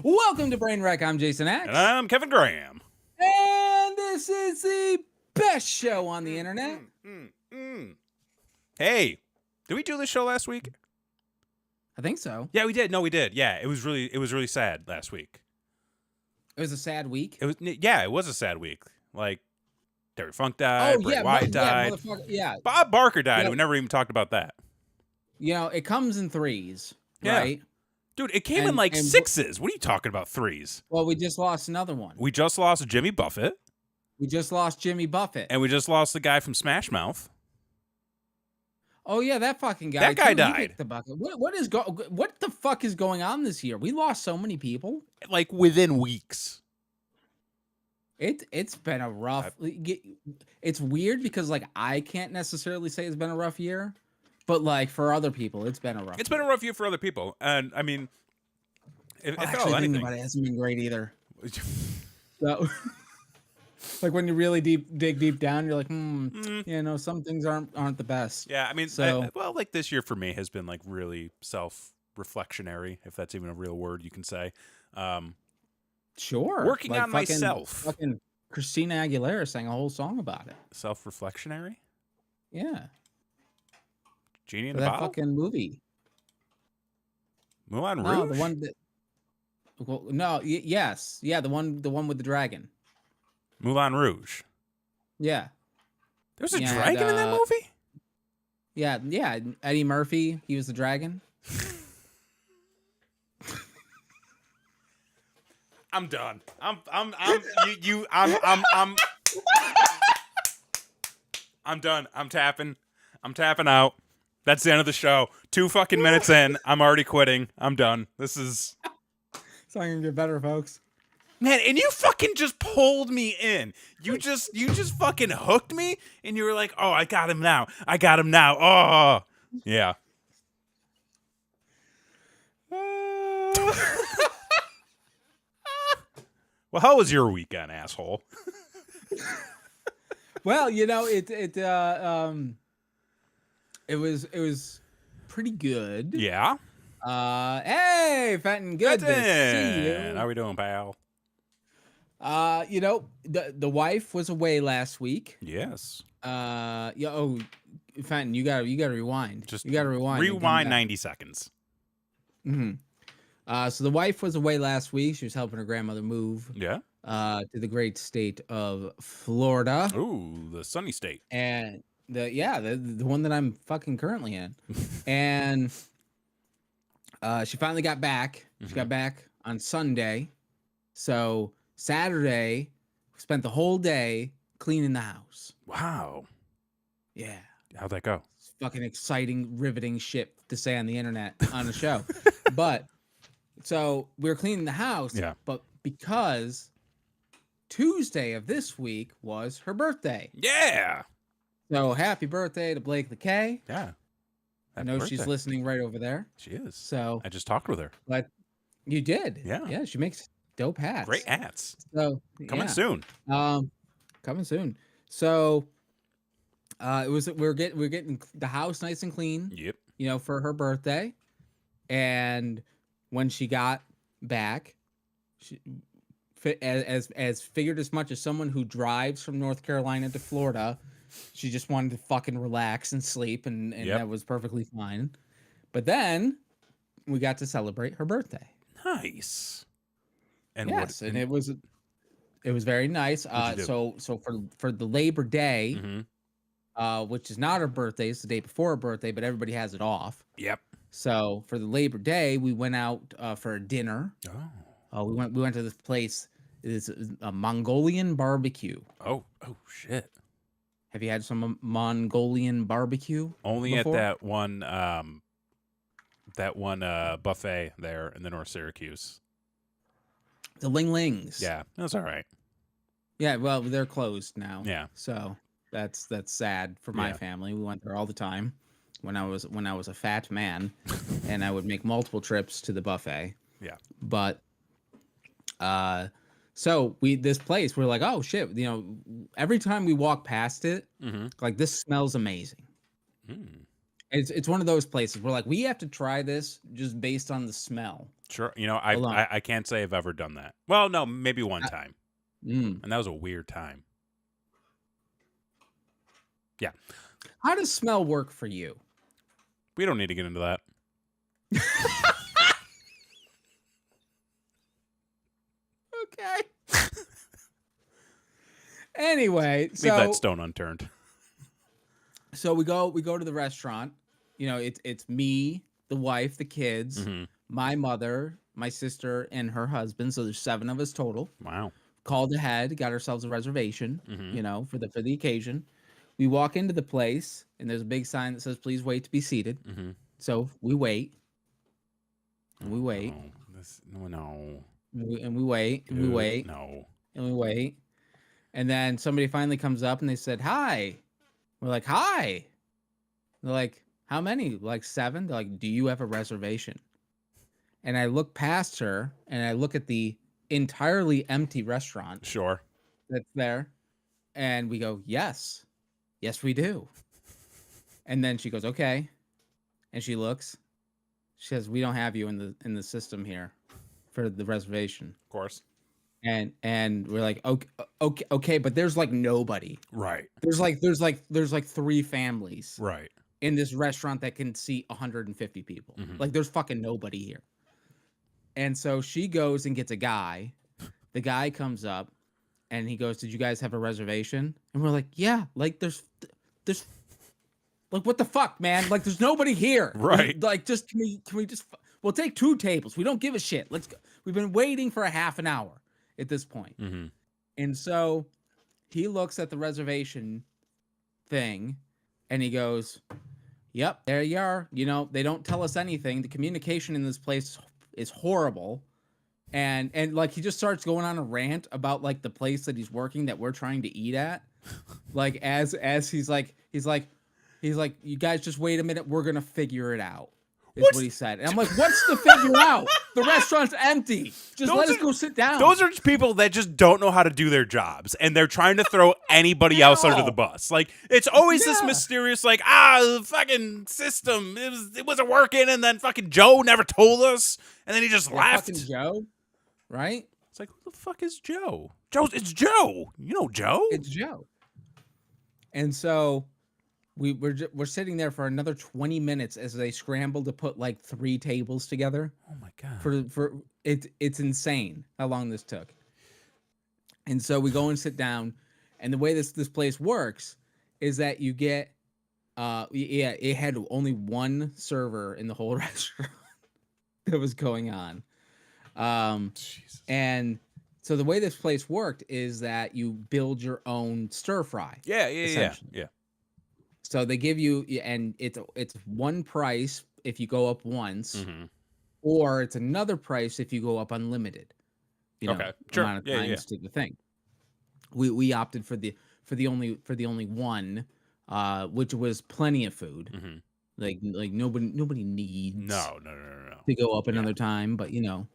Welcome to Brain Wreck. I'm Jason X. And I'm Kevin Graham. And this is the best show on the internet. Hey, did we do this show last week? I think so. Yeah, we did. No, we did. Yeah, it was really sad last week. It was a sad week. It was a sad week. Like, Terry Funk died, Bray Wyatt died. Yeah. Bob Barker died. Yeah. We never even talked about that. You know, it comes in threes, right? Dude, it came in like sixes. What are you talking about, threes? Well, we just lost another one. We just lost Jimmy Buffett. We just lost Jimmy Buffett. And we just lost the guy from Smash Mouth. Oh, yeah, that fucking guy. That guy died. The bucket. What the fuck is going on this year? We lost so many people. Like, within weeks. It's been a rough... It's weird because, like, I can't necessarily say it's been a rough year. But, like, for other people, it's been a rough year. It's been a rough year for other people. And, I mean, if anything about it hasn't been great either. So, like, when you really dig deep down, you're like, you know, some things aren't the best. Yeah, I mean, so, like, this year for me has been, like, really self-reflectionary, if that's even a real word you can say. Sure. Working on myself. Fucking Christina Aguilera sang a whole song about it. Self-reflectionary? Yeah. Genie in the Bottle? That fucking movie. Moulin Rouge? No, the one that... Well, no, yes. Yeah, the one with the dragon. Moulin Rouge? Yeah. There's a dragon in that movie? Yeah. Eddie Murphy, he was the dragon. I'm done. I'm done. I'm tapping out. That's the end of the show. 2 fucking minutes in. I'm already quitting. I'm done. This is... It's not gonna get better, folks. Man, and you fucking just pulled me in. You just fucking hooked me, and you were like, oh, I got him now. Oh, yeah. Well, how was your weekend, asshole? Well, you know, it was pretty good. Yeah. Hey, Fenton, good to see you. How we doing, pal? You know, the wife was away last week. Yes. Fenton, you gotta rewind. You gotta rewind. Rewind 90 seconds. So the wife was away last week. She was helping her grandmother move. Yeah. To the great state of Florida. Ooh, the sunny state. And the one that I'm fucking currently in. And she finally got back. She got back on Sunday. So Saturday, we spent the whole day cleaning the house. Wow. Yeah. How'd that go? It's fucking exciting, riveting shit to say on the internet on the show. But so we were cleaning the house. Yeah. But because Tuesday of this week was her birthday. Yeah. So happy birthday to Blake the K. Yeah. I know she's listening right over there. She is. So I just talked with her. But you did. Yeah. Yeah, she makes dope hats. Great hats. So coming soon. Coming soon. So we're getting the house nice and clean. Yep. You know, for her birthday. And when she got back, she as figured as much as someone who drives from North Carolina to Florida, she just wanted to fucking relax and sleep, and that was perfectly fine. But then we got to celebrate her birthday. Nice. And yes, and it was very nice. So for the Labor Day, which is not her birthday, it's the day before her birthday, but everybody has it off. Yep. So for the Labor Day, we went out for a dinner. Oh. We went to this place. It is a Mongolian barbecue. Oh shit. Have you had some Mongolian barbecue? Only before? At that one buffet there in the North Syracuse. The Ling Lings. Yeah, that's all right. Yeah, well, they're closed now. Yeah. So that's sad for my family. We went there all the time when I was a fat man, and I would make multiple trips to the buffet. Yeah. But so this place, we're like, oh shit, you know, every time we walk past it, like, this smells amazing. It's one of those places where like we have to try this just based on the smell Sure. You know, alone. I can't say I've ever done that. Well, no, maybe one I- time, mm. and that was a weird time. Yeah, How does smell work for you? we don't need to get into that. Okay. Anyway, Leave that so stone unturned. we go to the restaurant. You know, it's me, the wife, the kids, Mhm. my mother, my sister, and her husband. So there's 7 of us total. Wow. Called ahead, got ourselves a reservation, Mhm. you know, for the occasion. We walk into the place, and there's a big sign that says, "Please wait to be seated." Mhm. So we wait, and we wait, No. No. and we wait, and we Dude, wait, no. and we wait. And then somebody finally comes up, and they said, "Hi." We're like, "Hi." They're like, "How many?" Like 7. They're like, "Do you have a reservation?" And I look past her, and I look at the entirely empty restaurant Sure. that's there, and we go, "Yes. Yes, we do." And then she goes, "Okay." And she looks. She says, "We don't have you in the system here for the reservation." Of course. And we're like, "Okay, okay, but there's like nobody. Right. There's like 3 families Right. in this restaurant that can seat 150 people. Mhm. Like there's fucking nobody here." And so she goes and gets a guy. The guy comes up and he goes, "Did you guys have a reservation?" And we're like, "Yeah, like there's like what the fuck, man? Like there's nobody here." Right. Like just can we just we'll take 2 tables. We don't give a shit. Let's go. We've been waiting for a half an hour at this point. Mhm. And so he looks at the reservation thing and he goes, "Yep, there you are. You know, they don't tell us anything. The communication in this place is horrible." And like he just starts going on a rant about like the place that he's working that we're trying to eat at. Like as he's like, "You guys just wait a minute, we're gonna figure it out." Is What's- what he said. And I'm like, "What's the figure out? The restaurant's empty. Just let us go sit down." Those are people that just don't know how to do their jobs, and they're trying to throw anybody else under the bus. Like it's always this Yeah. mysterious, like the fucking system it wasn't working, and then fucking Joe never told us, and then he just Yeah, left. fucking Joe, right? It's like, who the fuck is Joe? It's Joe. You know Joe? It's Joe. And so we're sitting there for another 20 minutes as they scramble to put like 3 tables together. Oh my god. For it's insane how long this took. And so we go and sit down, and the way this place works is that you get it had only 1 server in the whole restaurant that was going on. Jesus. And so the way this place worked is that you build your own stir fry. Yeah. essentially. So they give you, and it's 1 price if you go up once, Mhm. or it's another price if you go up unlimited. You know, Okay, sure. amount of Yeah, times yeah. to the thing. We opted for the only one, which was plenty of food. Mhm. Like nobody needs No. to go up Yeah. another time, but you know.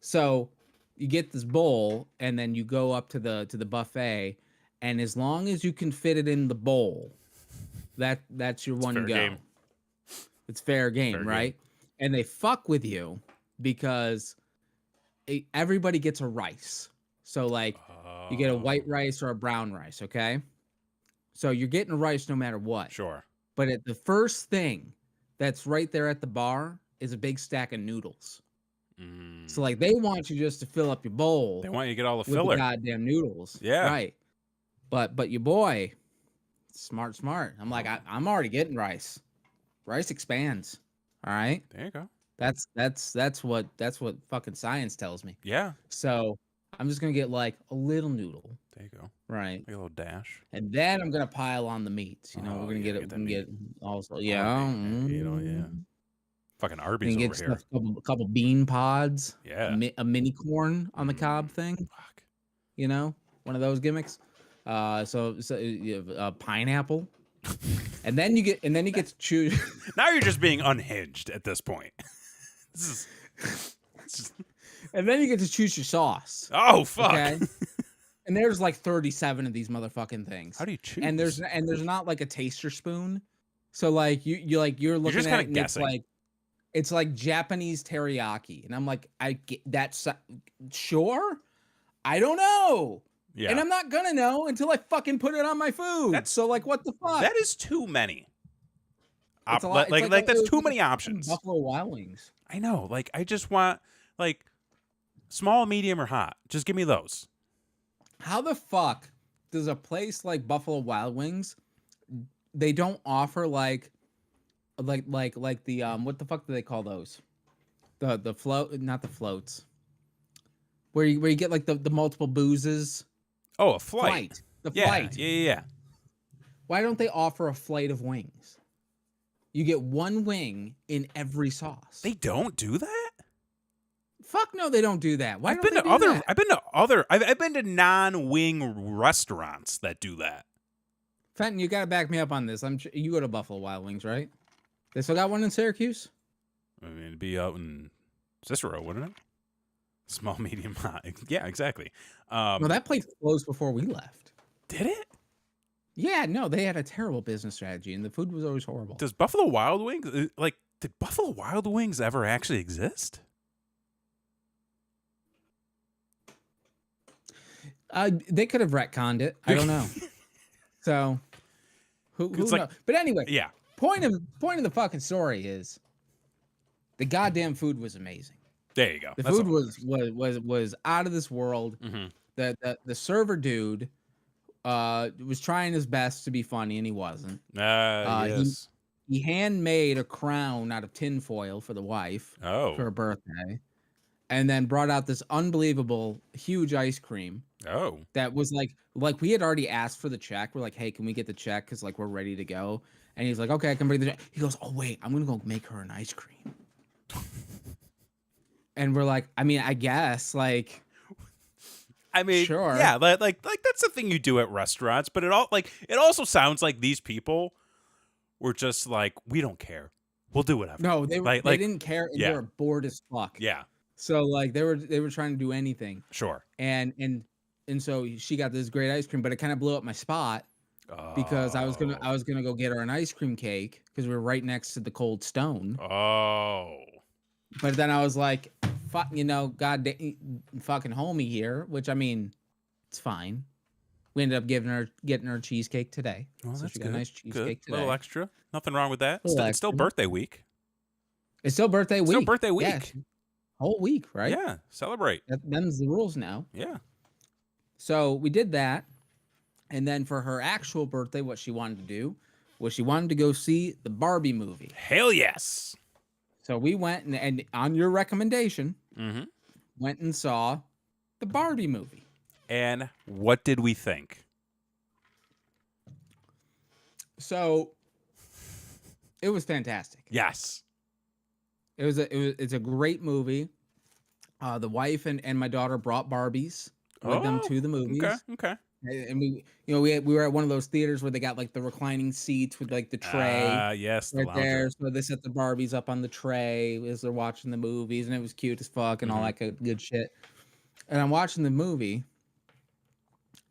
So you get this bowl, and then you go up to the buffet, and as long as you can fit it in the bowl, that's your one fair go. game. It's fair game, Fair game. right? And they fuck with you because everybody gets a rice. So like you get a white rice or a brown rice, okay? So you're getting a rice no matter what. Sure. But the first thing that's right there at the bar is a big stack of noodles. So like they want you just to fill up your bowl They want you to get all the with filler. the goddamn noodles. Yeah. Right. But your boy, smart. I'm like, I'm already getting rice. Rice expands. All right. There you go. That's what fucking science tells me. Yeah. So I'm just gonna get like a little noodle. There you go. Right. Like a little dash. And then I'm gonna pile on the meats. You know, Oh, we're gonna yeah, get it. get We're that gonna get also, Oh, yeah. you know, yeah. Fucking Arby's And over get here. a couple bean pods. Yeah. A mini corn on the cob thing. Fuck. You know, one of those gimmicks. So you have a pineapple, and then you get to choose. Now you're just being unhinged at this point. This is And then you get to choose your sauce. oh fuck. Okay. And there's like 37 of these motherfucking things. How do you choose? And there's not like a taster spoon. So like you're looking just at kinda it and guessing. it's like Japanese teriyaki, and I'm like, I get that's sure. I don't know, and Yeah. I'm not gonna know until I fucking put it on my food. That's So like, what the fuck? that is too many. It's a lot. It's Like it that's was too like a many fucking options. Buffalo Wild Wings. I know. Like I just want like small, medium, or hot. Just give me those. How the fuck does a place like Buffalo Wild Wings they don't offer like the what the fuck do they call those? The float, not the floats. Where you get like the multiple boozes. Oh, a flight. Flight. The Yeah, flight. yeah. Why don't they offer a flight of wings? You get one wing in every sauce. They don't do that. Fuck no, they don't do that. Why I've don't been they to do other. that? I've been to non-wing restaurants that do that. Fenton, you gotta back me up on this. You go to Buffalo Wild Wings, right? They still got one in Syracuse? I mean, it'd be out in Cicero, wouldn't it? Small, medium, hot. Yeah, exactly. No, that place closed before we left. Did it? Yeah, no, they had a terrible business strategy, and the food was always horrible. Does Buffalo Wild Wings did Buffalo Wild Wings ever actually exist? They could have retconned it. I don't know. So, who knows? But anyway, Yeah. point of the fucking story is the goddamn food was amazing. There you go. The That's food all. was out of this world. Mm-hmm. The server dude was trying his best to be funny, and he wasn't. Yes. He handmade a crown out of tinfoil for the wife for her birthday, and then brought out this unbelievable huge ice cream. Oh. That was like we had already asked for the check. We're like, hey, can we get the check? Because like we're ready to go. And he's like, okay, I can bring the check. He goes, oh wait, I'm gonna go make her an ice cream. And we're like, I mean, I guess like, I mean, sure, yeah, like that's the thing you do at restaurants. But it also sounds like these people were just like, we don't care, we'll do whatever. No, they didn't care, and they were bored as fuck. Yeah. So like they were trying to do anything. Sure. And so she got this great ice cream, but it kind of blew up my spot because I was gonna go get her an ice cream cake because we were right next to the Cold Stone. Oh. But then I was like, fuck, god fucking homie here, which I mean, it's fine. We ended up getting her cheesecake today. Well, so that's she good. got a nice cheesecake Good. A little today. extra. Nothing wrong with that. It's still Extra. birthday week. It's still birthday week. Still birthday week. Yeah, whole week, right? Yeah. Celebrate. Them's the rules now. Yeah. So we did that. And then for her actual birthday, what she wanted to do was she wanted to go see the Barbie movie. Hell yes. So we went and on your recommendation, went and saw the Barbie movie. And what did we think? So it was fantastic. Yes. It's a great movie. The wife and my daughter brought Barbies with them to the movies. Okay. And we were at one of those theaters where they got like the reclining seats with like the tray. Yes, right there. So they set the Barbies up on the tray as they're watching the movies, and it was cute as fuck and all that good shit. And I'm watching the movie,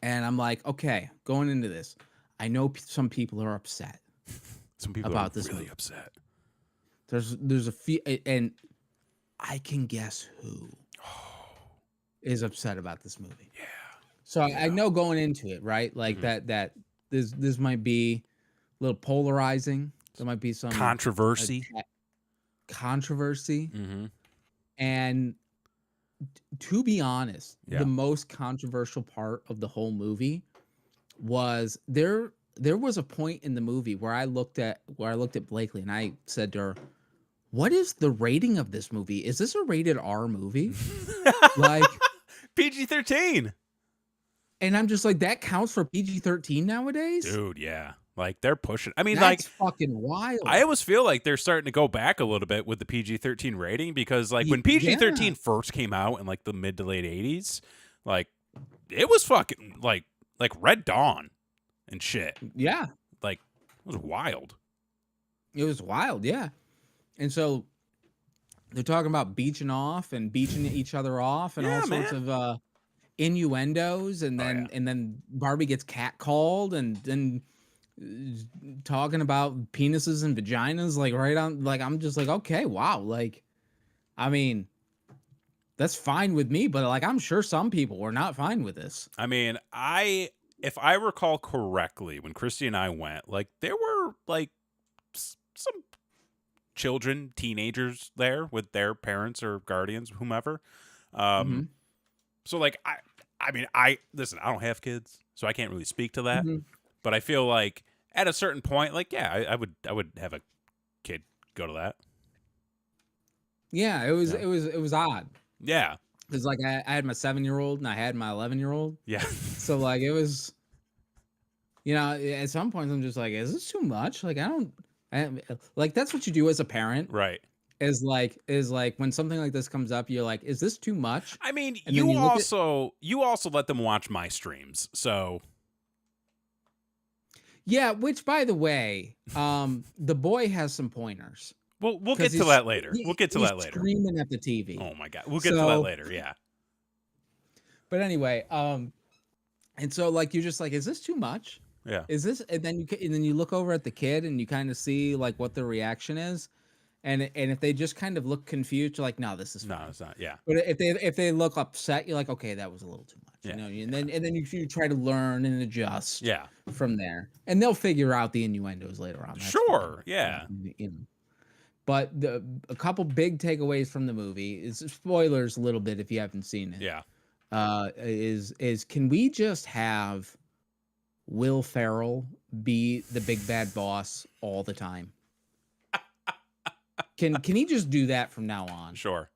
and I'm like, okay, going into this, I know some people are upset. Some people about are this really movie. upset. There's a few, and I can guess who is upset about this movie. Yeah. So I know going into it, right? Like that this might be a little polarizing. There might be some controversy. And to be honest, Yeah. the most controversial part of the whole movie was there was a point in the movie where I looked at Blakely and I said to her, "What is the rating of this movie? Is this a rated R movie?" Like PG-13. And I'm just like, that counts for PG-13 nowadays? Dude, yeah. Like they're pushing. I mean, That's fucking wild. I always feel like they're starting to go back a little bit with the PG-13 rating because like when PG-13 first came out in like the mid to late 80s, like it was fucking like Red Dawn and shit. Yeah. Like it was wild. It was wild, yeah. And so they're talking about beaching off and beaching each other off and all sorts of innuendos, and then Barbie gets catcalled, and then talking about penises and vaginas, like right on, like I'm just like, okay, wow, like, I mean, that's fine with me, but like I'm sure some people were not fine with this. I mean, if I recall correctly, when Christy and I went, like there were like some children, teenagers there with their parents or guardians, whomever. Mm-hmm. So like I mean, I listen. I don't have kids, so I can't really speak to that. Mm-hmm. But I feel like at a certain point, like yeah, I would have a kid go to that. Yeah, Yeah. it was odd Yeah. because like I had my 7-year-old and I had my 11-year-old, Yeah. so like it was, you know, at some points I'm just like, is this too much? Like like that's what you do as a parent. Right. Is like when something like this comes up, you're like, is this too much? I mean, And then you also let them watch my streams, so yeah, which by the way, the boy has some pointers we'll get because to that later. We'll get to he's that later. screaming at the TV. Oh my god, we'll get to that So, later. Yeah. but anyway, and so like you're just like, is this too much? Yeah. Is this? And then you look over at the kid and you kind of see like what their reaction is, and if they just kind of look confused, you're like, no, this is No, fine. it's not. Yeah. But if they look upset, you're like, okay, that was a little too much, Yeah. you know. And then you try to learn and adjust Yeah. from there, and they'll figure out the innuendos later on. That's Sure. fine. Yeah. You know. But a couple big takeaways from the movie is spoilers a little bit if you haven't seen it. Yeah. Is can we just have Will Ferrell be the big bad boss all the time? Can he just do that from now on? Sure.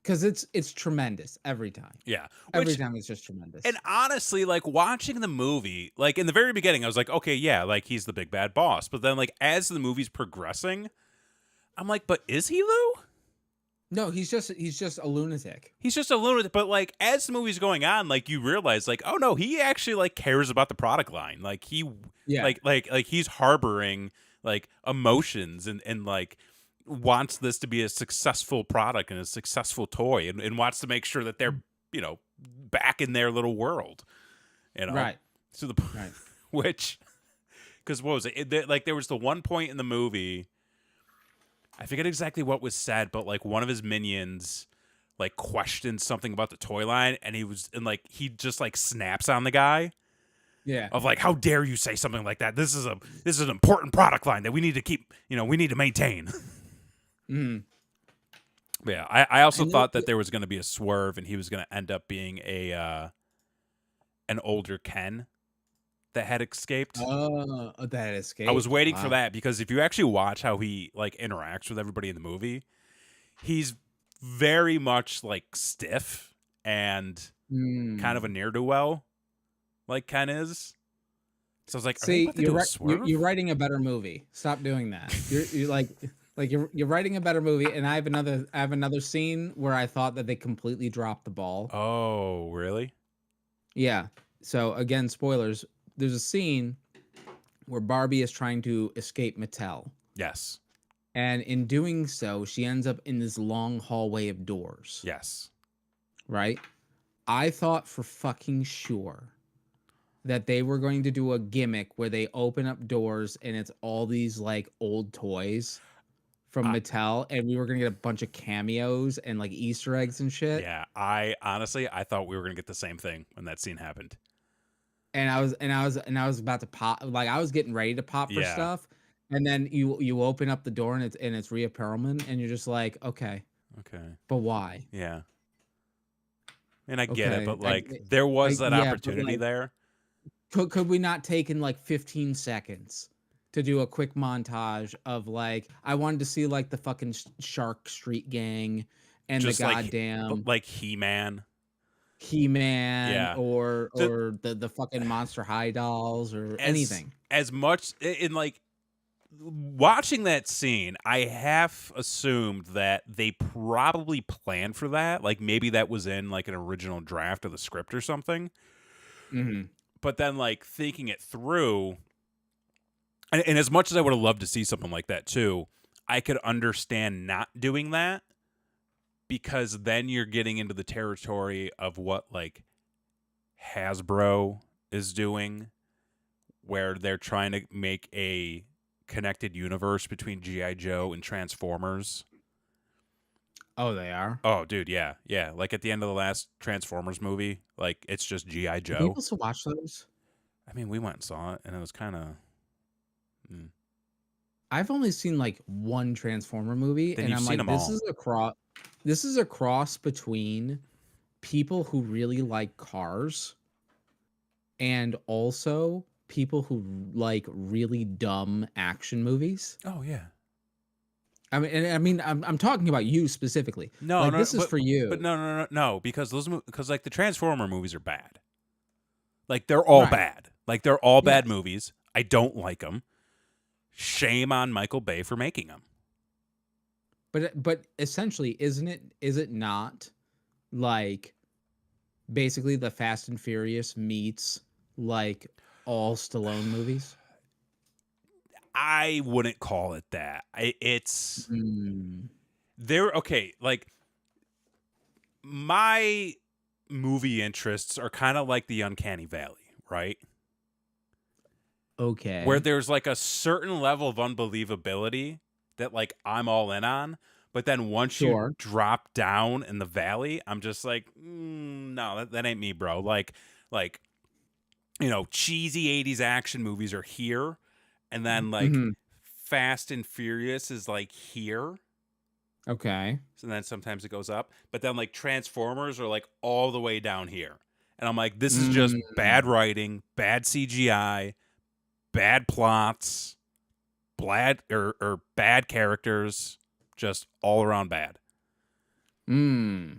Because it's tremendous every time. Yeah. Every time it's just tremendous. And honestly, like watching the movie, like in the very beginning, I was like, okay, yeah, like he's the big bad boss. But then, like as the movie's progressing, I'm like, but is he though? No, he's just a lunatic. He's just a lunatic. But like as the movie's going on, like you realize, like, oh no, he actually like cares about the product line. Like like he's harboring like emotions and like wants this to be a successful product and a successful toy and wants to make sure that they're, you know, back in their little world. You know? Right. So the Right. which, because what was it? Like there was the one point in the movie, I forget exactly what was said, but like one of his minions like questioned something about the toy line, and he just like snaps on the guy. Yeah. Of like, how dare you say something like that? This is an important product line that we need to keep, you know, we need to maintain. Mm. Yeah, I also thought that there was going to be a swerve, and he was going to end up being an older Ken that had escaped. Oh, that escaped. I was waiting Wow. for that because if you actually watch how he like interacts with everybody in the movie, he's very much like stiff and kind of a ne'er-do-well, like Ken is. So I was like, see, swerve? you're writing a better movie. Stop doing that. You're like you're writing a better movie, and I have another scene where I thought that they completely dropped the ball. Oh, really? Yeah. So again, spoilers. There's a scene where Barbie is trying to escape Mattel, Yes. and in doing so, she ends up in this long hallway of doors. Yes. Right? I thought for fucking sure that they were going to do a gimmick where they open up doors and it's all these like old toys from Mattel, and we were gonna get a bunch of cameos and like Easter eggs and shit. Yeah, I honestly thought we were gonna get the same thing when that scene happened. And I was about to pop, like I was getting ready to pop for stuff, and then you open up the door and it's Rhea Perlman, and you're just like, okay, but why? Yeah, and I get it, but like Like, there was that yeah, but, opportunity like, there. Could we not take in like 15 seconds to do a quick montage of like, I wanted to see like the fucking Shark Street Gang and Just the goddamn like He-Man, He-Man, or the fucking Monster High dolls or anything. As much in like watching that scene, I half assumed that they probably planned for that. Like maybe that was in like an original draft of the script or something. Mm-hmm. But then like thinking it through, and as much as I would have loved to see something like that too, I could understand not doing that, because then you're getting into the territory of what like Hasbro is doing where they're trying to make a connected universe between G.I. Joe and Transformers. Oh, they are. Oh, dude, yeah. Like at the end of the last Transformers movie, like it's just G.I. Do Joe. people still watch those? I mean, we went and saw it, and it was kind of. I've only seen like one Transformer movie, Then and you've I'm seen like, them this all. is a cross. This is a cross between people who really like cars and also people who like really dumb action movies. Oh yeah. I'm talking about you specifically. No, Like no, this is but for you. no, because because like the Transformer movies are bad. Like they're all Right. bad. Like they're all bad Yes. movies. I don't like them. Shame on Michael Bay for making them. But essentially, is it not like basically the Fast and Furious meets like all Stallone movies? I wouldn't call it that. It's Mm, they're okay. Like my movie interests are kind of like the Uncanny Valley, right? okay. Where there's like a certain level of unbelievability that like I'm all in on, but then once you Sure. drop down in the valley, I'm just like, no, that ain't me, bro. Like cheesy 80s action movies are here, and then like Mhm. Fast and Furious is like here. Okay. So then sometimes it goes up, but then like Transformers are like all the way down here. And I'm like, this is just bad Mm, writing, bad CGI, bad plots, or bad characters, just all around bad. mm.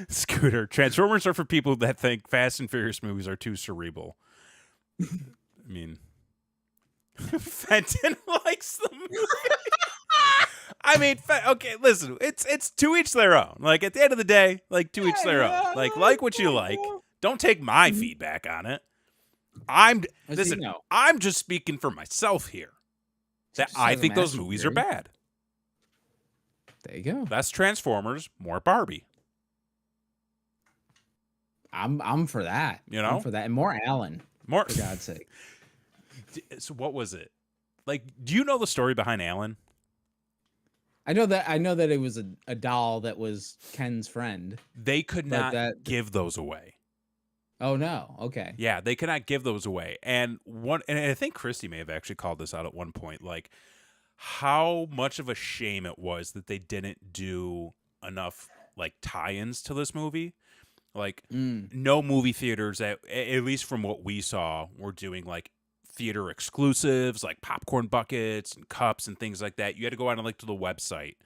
Scooter, Transformers are for people that think Fast and Furious movies are too cerebral. I mean, Fenton likes the movie. I mean, okay, listen, it's to each their own. Like at the end of the day, like to each their own. Like what you like. Don't take my feedback on it. Listen. You know, I'm just speaking for myself here. That just I as a think those master movies are theory. bad. There you go. Less Transformers, more Barbie. I'm for that. You know? I'm for that. And more Alan, More. for God's sake. So what was it? Like, do you know the story behind Alan? I know that it was a doll that was Ken's friend. They could But not that give those away. Oh no. Okay. Yeah, they could not give those away. And I think Christy may have actually called this out at one point, like how much of a shame it was that they didn't do enough like tie-ins to this movie. Like no movie theaters at least from what we saw were doing like theater exclusives like popcorn buckets and cups and things like that. You had to go out and like to the website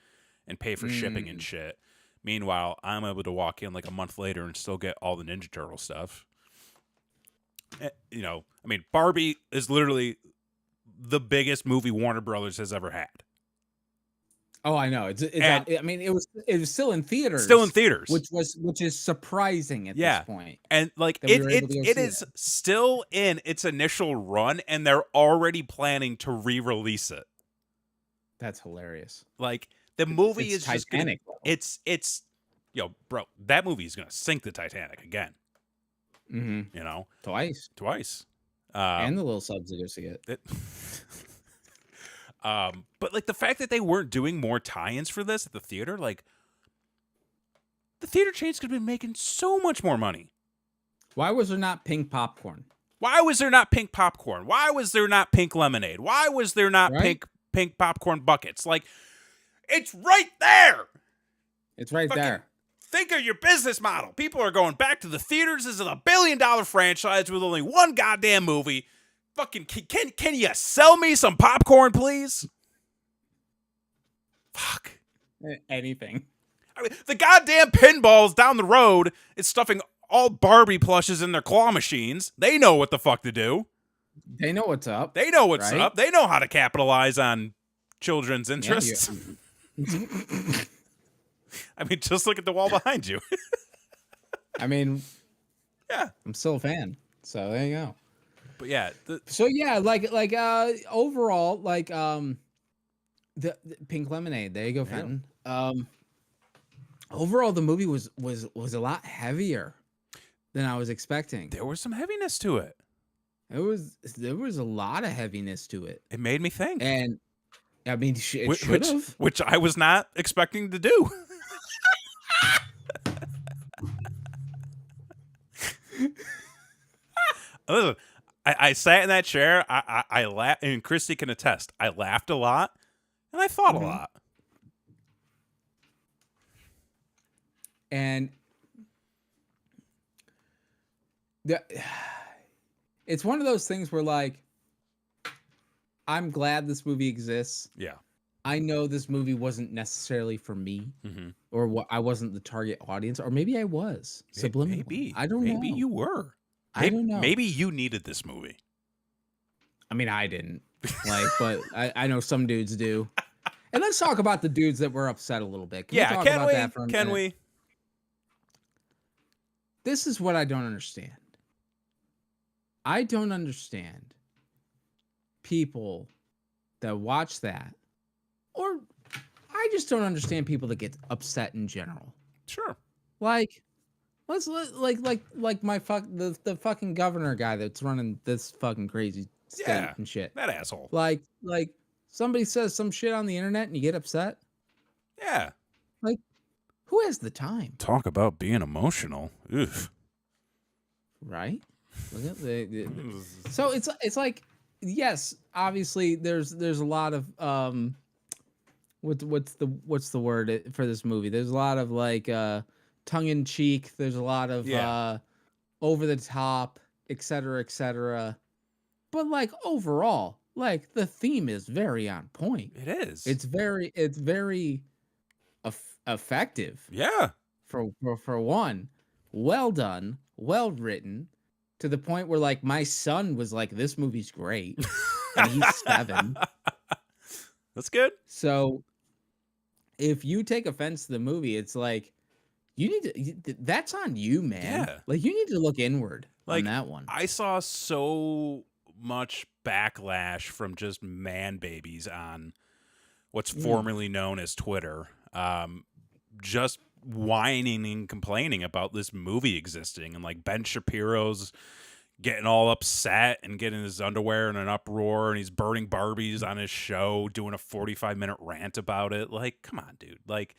and pay for shipping and shit. Meanwhile, I'm able to walk in like a month later and still get all the Ninja Turtle stuff. You know, I mean, Barbie is literally the biggest movie Warner Brothers has ever had. Oh, I know. I mean, it was still in theaters. Still in theaters. Which is surprising at this point. And like that we were able to go it see is still in its initial run and they're already planning to re-release it. That's hilarious. Like the movie It's is Titanic. just it's bro, that movie is going to sink the Titanic again. Mm-hmm. You know? Twice. And the little subs that go see it. But like the fact that they weren't doing more tie-ins for this at the theater, like the theater chains could have been making so much more money. Why was there not pink popcorn? Why was there not pink popcorn? Why was there not pink lemonade? Why was there not pink popcorn buckets? Like it's right there. It's right there. Think of your business model. People are going back to the theaters. This is a $1 billion franchise with only one goddamn movie. Fucking can you sell me some popcorn, please? Fuck. Anything. I mean, the goddamn pinballs down the road is stuffing all Barbie plushes in their claw machines. They know what the fuck to do. They know what's up. They know what's up. They know how to capitalize on children's interests. Yeah, I mean, just look at the wall behind you. I mean, yeah, I'm still a fan. So there you go. But yeah, overall, the pink lemonade. There you go, Fenton. Overall, the movie was a lot heavier than I was expecting. There was some heaviness to it. there was a lot of heaviness to it, It made me think. and I mean, it should have. Which I was not expecting to do. Listen, I sat in that chair. I laughed, and Christy can attest. I laughed a lot, and I thought a lot. And it's one of those things where, like, I'm glad this movie exists. Yeah. I know this movie wasn't necessarily for me, or what I wasn't the target audience, or maybe I was subliminally. Maybe I don't know. Maybe you were. I don't know. Maybe you needed this movie. I mean, I didn't. Like, but I know some dudes do. And let's talk about the dudes that were upset a little bit. Can we talk about that for a minute? Can we? This is what I don't understand. I don't understand people that watch that, or I just don't understand people that get upset in general. Sure. Like, like the fucking governor guy that's running this fucking crazy state and shit. That asshole. Like somebody says some shit on the internet and you get upset. Yeah. Like, who has the time? Talk about being emotional. Oof. Right? Look at so it's like, yes, obviously there's a lot of what's the word for this movie? There's a lot of like tongue in cheek. There's a lot of over the top, etc., etc. But like overall, like the theme is very on point. It is. It's very effective. Yeah. For one, well done, well written, to the point where like my son was like, "This movie's great," and he's 7. That's good. So, if you take offense to the movie, it's like you need to. That's on you, man. Yeah. Like you need to look inward on that one. I saw so much backlash from just man babies on what's formerly known as Twitter, just whining and complaining about this movie existing, and like Ben Shapiro's getting all upset and getting his underwear in an uproar, and he's burning Barbies on his show, doing a 45-minute rant about it. Like, come on, dude. Like,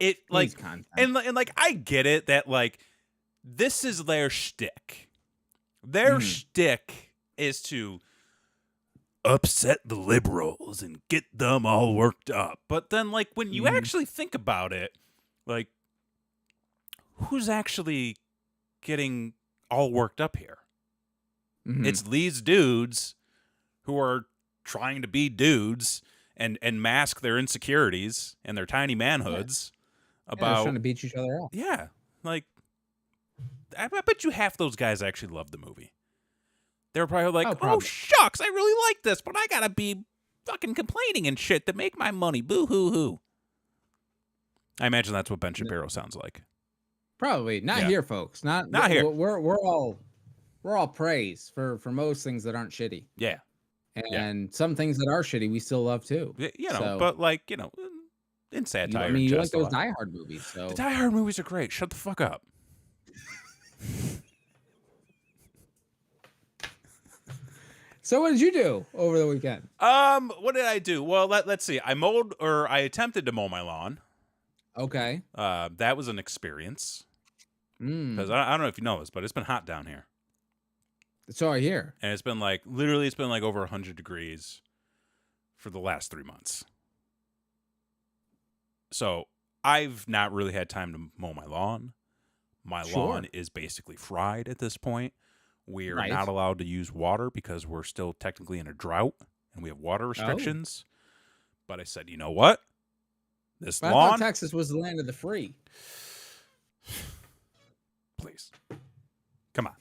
it, like, and like, I get it that like this is their shtick. Their shtick is to upset the liberals and get them all worked up. But then, like, when you actually think about it, like, who's actually getting all worked up here? It's these dudes who are trying to be dudes and mask their insecurities and their tiny manhoods about trying to beat each other up. Yeah, like I bet you half those guys actually loved the movie. They were probably like, "Oh shucks, I really like this, but I gotta be fucking complaining and shit to make my money. Boo hoo hoo." I imagine that's what Ben Shapiro sounds like. Probably not here, folks. Not here. We're all praise for most things that aren't shitty. Yeah. And some things that are shitty, we still love too. You know, but like, you know, in satire. I mean, you like those Die Hard movies. So the Die Hard movies are great. Shut the fuck up. So what did you do over the weekend? What did I do? Well, let's see. I attempted to mow my lawn. Okay. That was an experience. Because I don't know if you know this, but it's been hot down here. So I hear. And it's been like, literally, it's been like over 100 degrees for the last 3 months. So I've not really had time to mow my lawn. My lawn is basically fried at this point. We are not allowed to use water because we're still technically in a drought and we have water restrictions. But I said, you know what? This lawn. I thought Texas was the land of the free. Please, come on.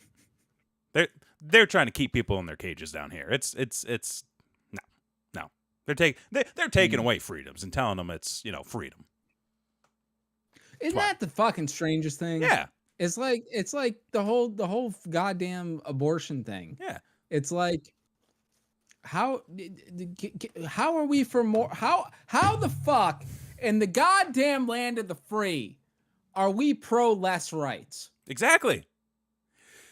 They're trying to keep people in their cages down here. It's no. They're taking away freedoms and telling them it's, you know, freedom. Isn't that the fucking strangest thing? Yeah. It's like the whole goddamn abortion thing. Yeah. It's like how are we for more? How the fuck in the goddamn land of the free are we pro less rights? Exactly.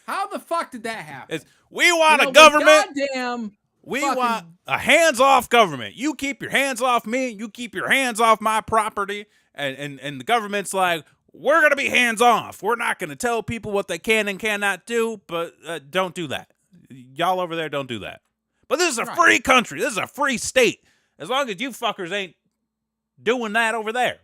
How the fuck did that happen? We want a government. Goddamn. We want a hands-off government. You keep your hands off me. You keep your hands off my property. And the government's like, we're going to be hands-off. We're not going to tell people what they can and cannot do, but don't do that. Y'all over there, don't do that. But this is a free country. This is a free state. As long as you fuckers ain't doing that over there.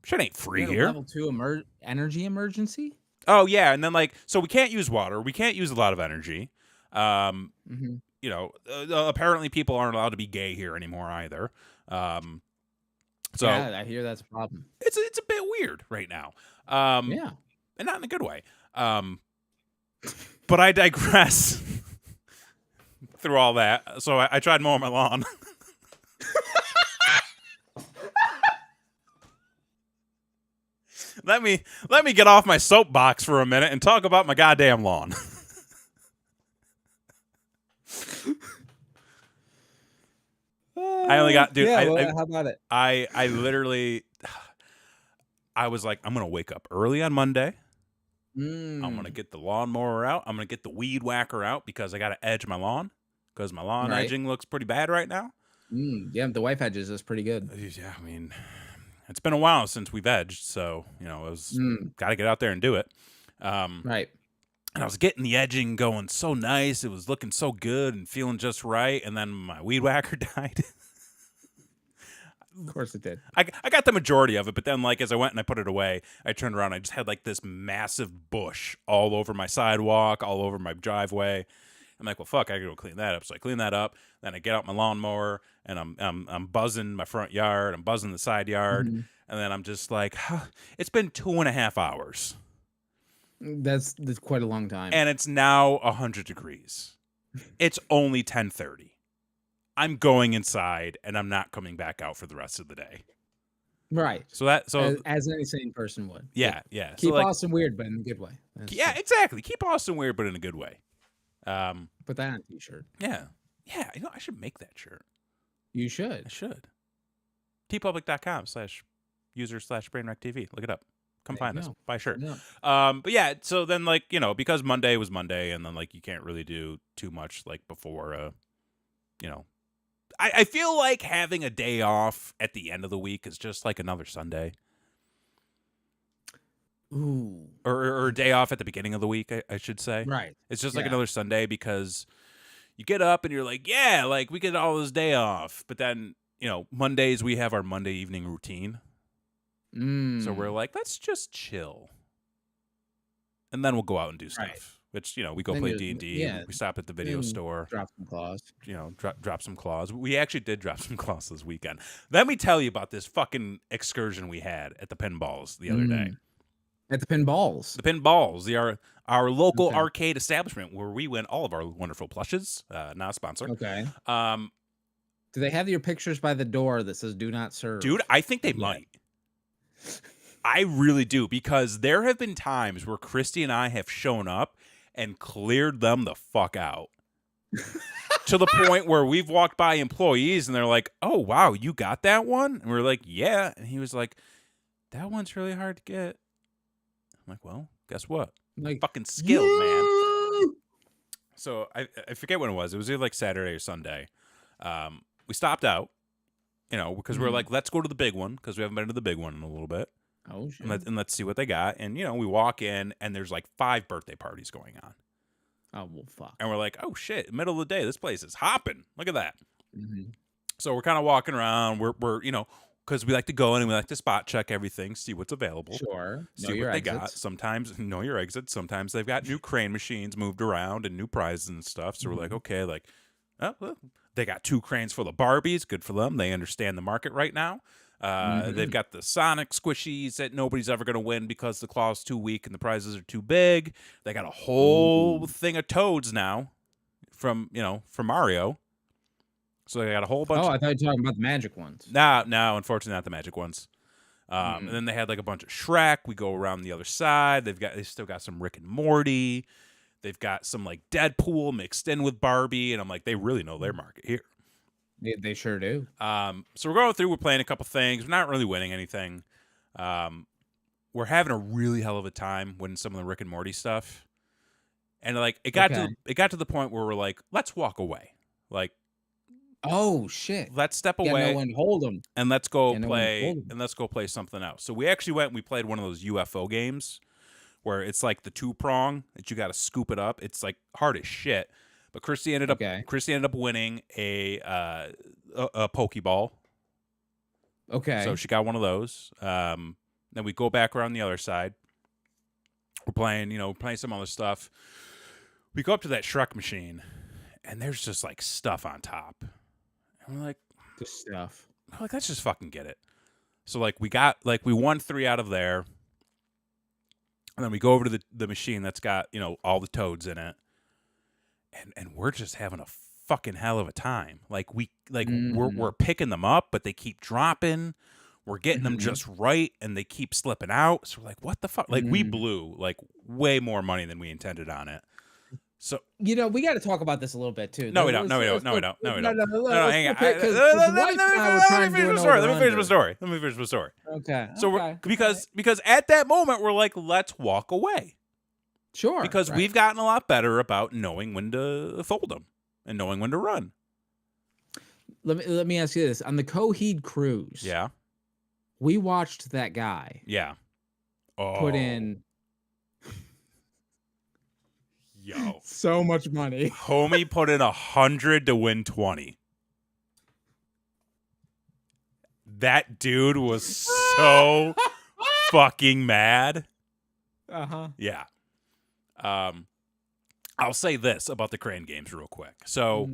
Shit ain't free here. Level 2 energy emergency? Oh, yeah. And then, so we can't use water. We can't use a lot of energy. Apparently people aren't allowed to be gay here anymore either. So yeah, I hear that's a problem. It's a bit weird right now. Yeah. And not in a good way. But I digress through all that. So I tried mowing my lawn. Let me get off my soapbox for a minute and talk about my goddamn lawn. I only got, dude. How about it? I literally, I was like, I'm gonna wake up early on Monday. I'm gonna get the lawnmower out. I'm gonna get the weed whacker out because I gotta edge my lawn because my lawn edging looks pretty bad right now. Yeah, the wife edges is pretty good. Yeah, I mean, it's been a while since we've edged, so it was gotta get out there and do it. Right. And I was getting the edging going so nice. It was looking so good and feeling just right. And then my weed whacker died. Of course it did. I got the majority of it, but then as I went and I put it away, I turned around. I just had this massive bush all over my sidewalk, all over my driveway. I'm like, well, fuck, I gotta go clean that up. So I clean that up. Then I get out my lawnmower and I'm buzzing my front yard. I'm buzzing the side yard. And then I'm just like, it's been 2.5 hours. That's quite a long time. And it's now 100 degrees. It's only 10:30. I'm going inside and I'm not coming back out for the rest of the day. Right. So as any sane person would. Yeah. Keep Austin weird, but in a good way. Exactly. Keep Austin weird, but in a good way. Put that on a t-shirt. Yeah. I should make that shirt. You should. I should. tpublic.com/user/brainwrecktv. Look it up. Come find us. Buy a shirt. But yeah, so then because Monday was Monday, and then you can't really do too much before I feel like having a day off at the end of the week is just like another Sunday. Ooh. Or a day off at the beginning of the week, I should say. Right. It's just like another Sunday because you get up and you're like, yeah, we get all this day off. But then, Mondays we have our Monday evening routine. So we're like, let's just chill. And then we'll go out and do stuff. Right. Which, we go play D&D. Yeah. We stop at the video store. Drop some claws. Drop some claws. We actually did drop some claws this weekend. Let me tell you about this fucking excursion we had at the Pinballs the other day. At the Pinballs? The Pinballs. Our local arcade establishment where we win all of our wonderful plushes. Not a sponsor. Okay. Do they have your pictures by the door that says do not serve? Dude, I think they might. I really do, because there have been times where Christy and I have shown up and cleared them the fuck out. To the point where we've walked by employees and they're like, oh, wow, you got that one? And we're like, yeah. And he was like, that one's really hard to get. I'm like, well, guess what? Fucking skilled, man. So I forget when it was. It was either Saturday or Sunday. We stopped out, because we're like, let's go to the big one, because we haven't been to the big one in a little bit. Oh, shit. And let's see what they got. And, we walk in, and there's 5 birthday parties going on. Oh, well, fuck. And we're like, oh, shit, middle of the day, this place is hopping. Look at that. So we're kind of walking around. We're because we like to go in and we like to spot check everything, see what's available. Sure. See what they got. Sometimes, know your exits. Sometimes they've got new crane machines moved around and new prizes and stuff. So we're like, okay, oh, well, they got 2 cranes full of Barbies. Good for them. They understand the market right now. They've got the Sonic squishies that nobody's ever going to win because the claw's too weak and the prizes are too big. They got a whole thing of Toads now from Mario. So they got a whole bunch. Oh, I thought you were talking about the magic ones. No, unfortunately not the magic ones. And then they had a bunch of Shrek. We go around the other side. They still got some Rick and Morty. They've got some Deadpool mixed in with Barbie. And I'm like, they really know their market here. They sure do. So we're going through. We're playing a couple things. We're not really winning anything. we're having a really hell of a time winning some of the Rick and Morty stuff. And like it got to the point where we're like, let's walk away. Like, oh shit. let's step Yeah, away no one hold them. and let's go Yeah, no one play told him. and let's go play something else. So we actually went and we played one of those UFO games where it's like the 2-prong that you got to scoop it up. It's like hard as shit. But Christy ended up winning a Pokeball. Okay. So she got one of those. Then we go back around the other side. We're playing, playing some other stuff. We go up to that Shrek machine, and there's just like stuff on top. And we're like, the stuff. Let's just fucking get it. So like we won 3 out of there. And then we go over to the machine that's got, all the toads in it. And we're just having a fucking hell of a time. Like we're picking them up, but they keep dropping. We're getting them just right, and they keep slipping out. So we're like, what the fuck? Like we blew like way more money than we intended on it. So we got to talk about this a little bit too. No, we don't. Hang on. Hang Let me finish my story. Okay. So because at that moment we're like, let's walk away. Sure. Because we've gotten a lot better about knowing when to fold them and knowing when to run. Let me ask you this: on the Coheed cruise, yeah, we watched that guy. Yeah. Put in. Yo. So much money. Homie put in 100 to win 20. That dude was so fucking mad. Uh-huh. Yeah. I'll say this about the crane games real quick. So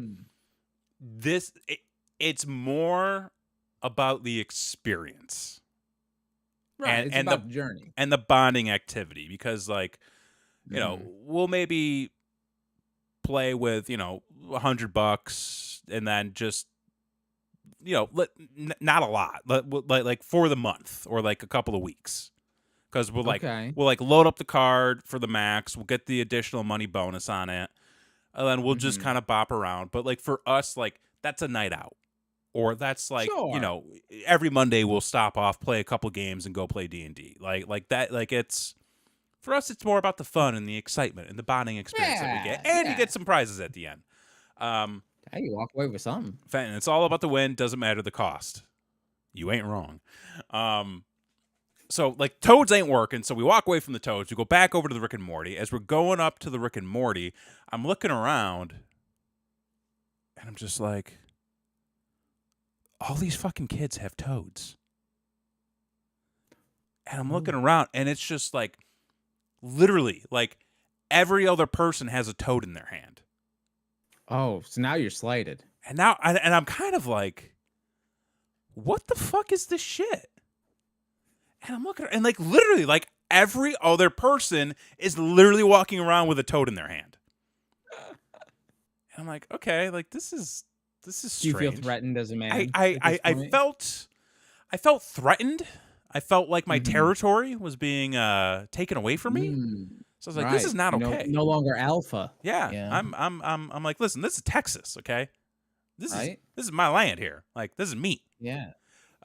it's more about the experience. Right. It's about the journey. And the bonding activity. Because like, we'll maybe play with, $100 and then just, not a lot, like for the month or like a couple of weeks. Because we'll load up the card for the max. We'll get the additional money bonus on it. And then we'll just kind of bop around. But like for us, like that's a night out. Or that's like, every Monday we'll stop off, play a couple games and go play D&D. Like that, like it's, for us, it's more about the fun and the excitement and the bonding experience that we get. And you get some prizes at the end. Hey, you walk away with something. And it's all about the win. Doesn't matter the cost. You ain't wrong. So, like, Toads ain't working. So we walk away from the Toads. We go back over to the Rick and Morty. As we're going up to the Rick and Morty, I'm looking around. And I'm just like, all these fucking kids have Toads. And I'm looking around. And it's just like, literally, like every other person has a toad in their hand. Oh, so now you're slighted. And now, and I'm kind of like, what the fuck is this shit? And I'm looking, and like literally, like every other person is literally walking around with a toad in their hand. And I'm like, okay, like this is strange. Do you feel threatened as a man? I felt threatened. I felt like my territory was being taken away from me. So I was like, this is not okay. No longer alpha. Yeah. I'm like, listen, this is Texas, okay? This is my land here. Like, this is me. Yeah.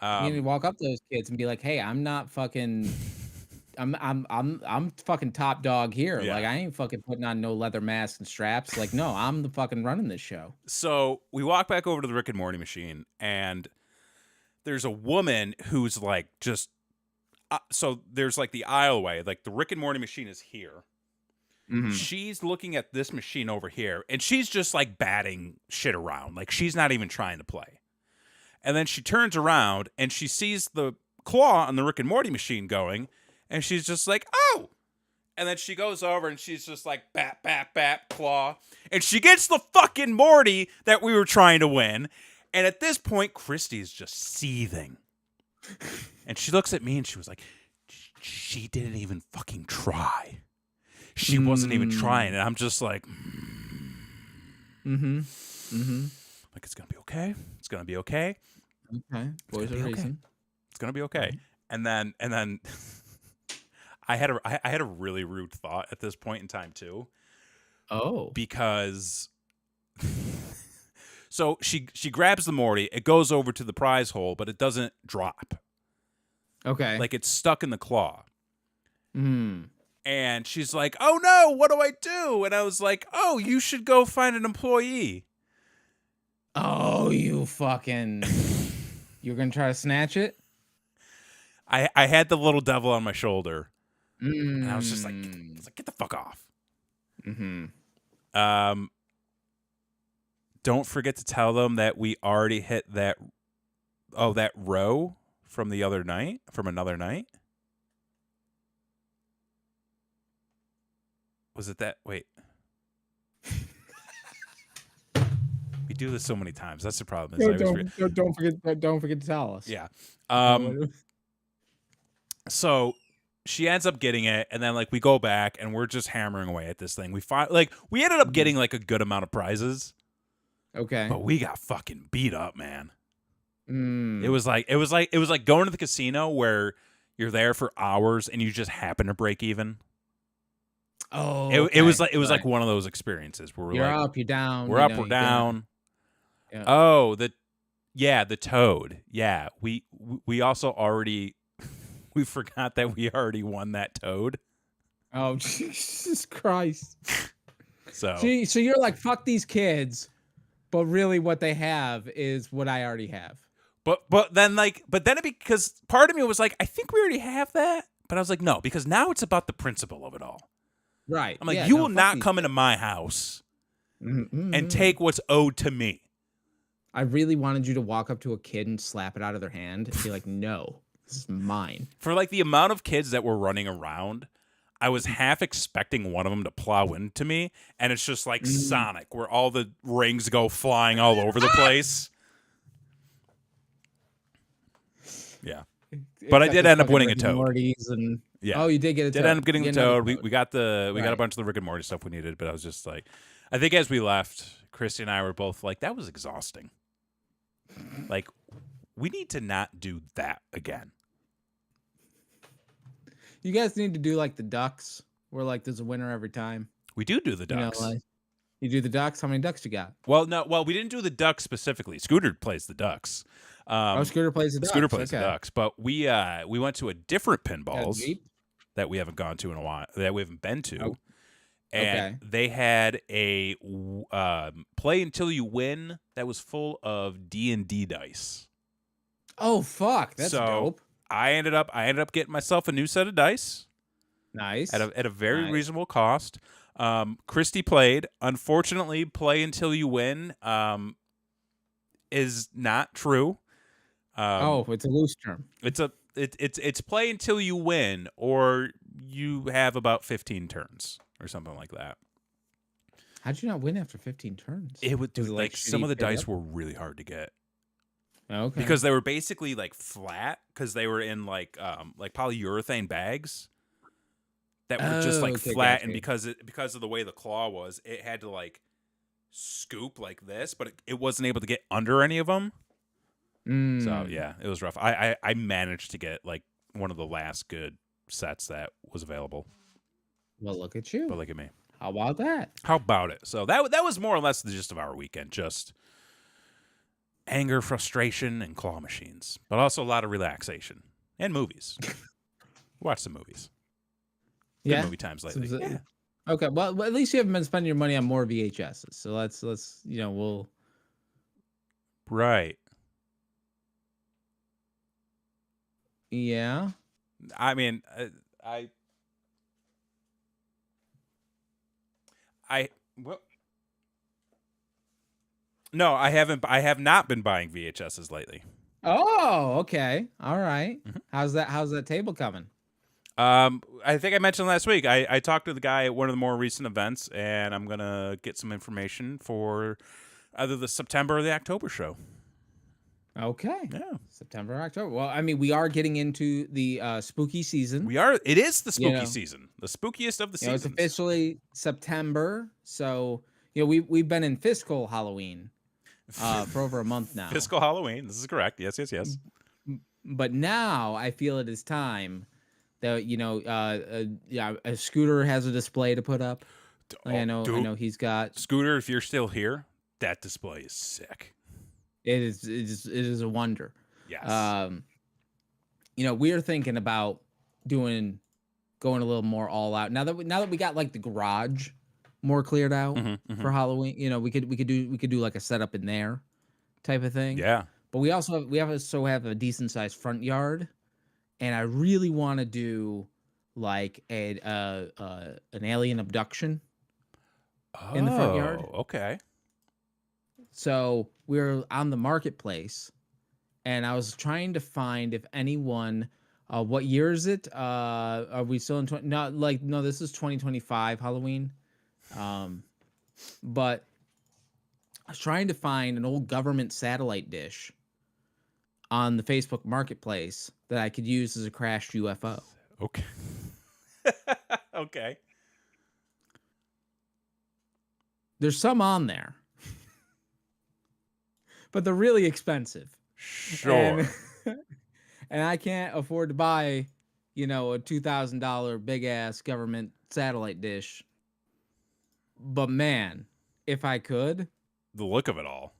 You need to walk up to those kids and be like, hey, I'm not fucking I'm fucking top dog here. Yeah. Like I ain't fucking putting on no leather masks and straps. Like, no, I'm the fucking running this show. So we walk back over to the Rick and Morty machine, and there's a woman who's like just so there's like the aisleway, like the Rick and Morty machine is here. She's looking at this machine over here, and she's just like batting shit around. Like she's not even trying to play. And then she turns around and she sees the claw on the Rick and Morty machine going, and she's just like, oh. And then she goes over and she's just like, bat, bat, bat, claw. And she gets the fucking Morty that we were trying to win. And at this point, Christy's just seething. And she looks at me and she was like, she didn't even fucking try. She wasn't even trying. And I'm just like, like, it's going to be okay. It's going to be okay. Okay. Boys are racing. It's going to be okay. And then I had a really rude thought at this point in time too. Oh. Because so she grabs the Morty, it goes over to the prize hole, but it doesn't drop. Okay. Like it's stuck in the claw. Mm. And she's like, "Oh no, what do I do?" And I was like, "Oh, you should go find an employee." Oh, you fucking! You're gonna try to snatch it? I had the little devil on my shoulder, and I was just like, Mm. "Get the fuck off." Mm-hmm. Um, don't forget to tell them that we already hit that. Oh, that row from the other night, from another night. Was it that? Wait. We do this so many times. That's the problem. Is I always Don't forget to tell us. yeah. Oh, So she ends up getting it, and then like we go back and we're just hammering away at this thing. We find like we ended up getting like a good amount of prizes, okay. but we got fucking beat up, man. Mm. It was like going to the casino where you're there for hours and you just happen to break even. Oh, It was okay. like one of those experiences where we're You're like, up, you're down. we're you up, know, we're you down. Yeah. Oh, the toad. Yeah, we also already we forgot that we already won that toad. Oh, Jesus Christ. So So you're like, fuck these kids, but really what they have is what I already have. but then because part of me was like, I think we already have that, but I was like, no, because now it's about the principle of it all. Right. I'm like, Yeah, you no, will fuck not these come kids. into my house Mm-hmm. and take what's owed to me. I really wanted you to walk up to a kid and slap it out of their hand and be like, no, this is mine. For like the amount of kids that were running around, I was half expecting one of them to plow into me, and it's just like Sonic, where all the rings go flying all over the place. Yeah. But I did end up winning a toad. And Yeah. oh, you did get a toad. Did end up getting the another toad. We got we got a Right. bunch of the Rick and Morty stuff we needed, but I was just like, I think as we left, Christy and I were both like, that was exhausting. Like, we need to not do that again. You guys need to do like the ducks, where like there's a winner every time. We do the You know, ducks. like you do the ducks. How many ducks you got? Well, we didn't do the ducks specifically. Scooter plays the ducks. Scooter plays the ducks. Scooter plays the Okay. ducks, but we went to a different Got a pinballs Jeep? that we haven't gone to in a while, that we haven't been to. Oh, And okay. they had a play until you win that was full of D&D dice. Oh fuck, that's So, dope. I ended up getting myself a new set of dice Nice. at a very Nice. reasonable cost. Christy played. Unfortunately, play until you win is not true. It's a loose term. It's play until you win, or you have about 15 turns or something like that. How'd you not win after 15 turns? It would do Was it, like some shitty of the pickup? dice were really hard to get Okay. because they were basically like flat because they were in like polyurethane bags that were just like okay, flat, gotcha. and because of the way the claw was, it had to like scoop like this, but it wasn't able to get under any of them. So yeah, it was rough. I managed to get like one of the last good sets that was available. Well, look at you. But look at me. How about that? How about it? So that was more or less the gist of our weekend. Just anger, frustration, and claw machines, but also a lot of relaxation and movies. Watch some movies. Good Yeah. movie times lately. Some- Yeah. Okay. Well, at least you haven't been spending your money on more VHSs. So let's we'll. Right. Yeah. I mean, well, no, I haven't. I have not been buying VHSs lately. Oh, okay. All right. Mhm. How's that table coming? I think I mentioned last week. I talked to the guy at one of the more recent events, and I'm gonna get some information for either the September or the October show. Okay. Yeah, September, October. Well, I mean, we are getting into the spooky season. we are. It is the spooky You know. season, the spookiest of the You know, it's seasons. officially September, so we've been in fiscal Halloween for over a month now. Fiscal Halloween. This is correct. Yes, yes, yes. But now I feel it is time that a Scooter has a display to put up. Like, I dude, know he's got. Scooter, if you're still here, that display is sick. It is a wonder. Yes. We are thinking about doing going a little more all out. Now that we got like the garage more cleared out for Halloween, you know, we could do like a setup in there type of thing. Yeah. But we also have a decent sized front yard, and I really want to do like an alien abduction in the front yard. Okay. So we're on the marketplace, and I was trying to find if anyone. What year is it? Are we still in no, this is 2025 Halloween. But I was trying to find an old government satellite dish on the Facebook Marketplace that I could use as a crashed UFO. Okay. Okay. There's some on there, but they're really expensive. Sure. And I can't afford to buy, you know, a $2,000 big ass government satellite dish. But man, if I could, The look of it all.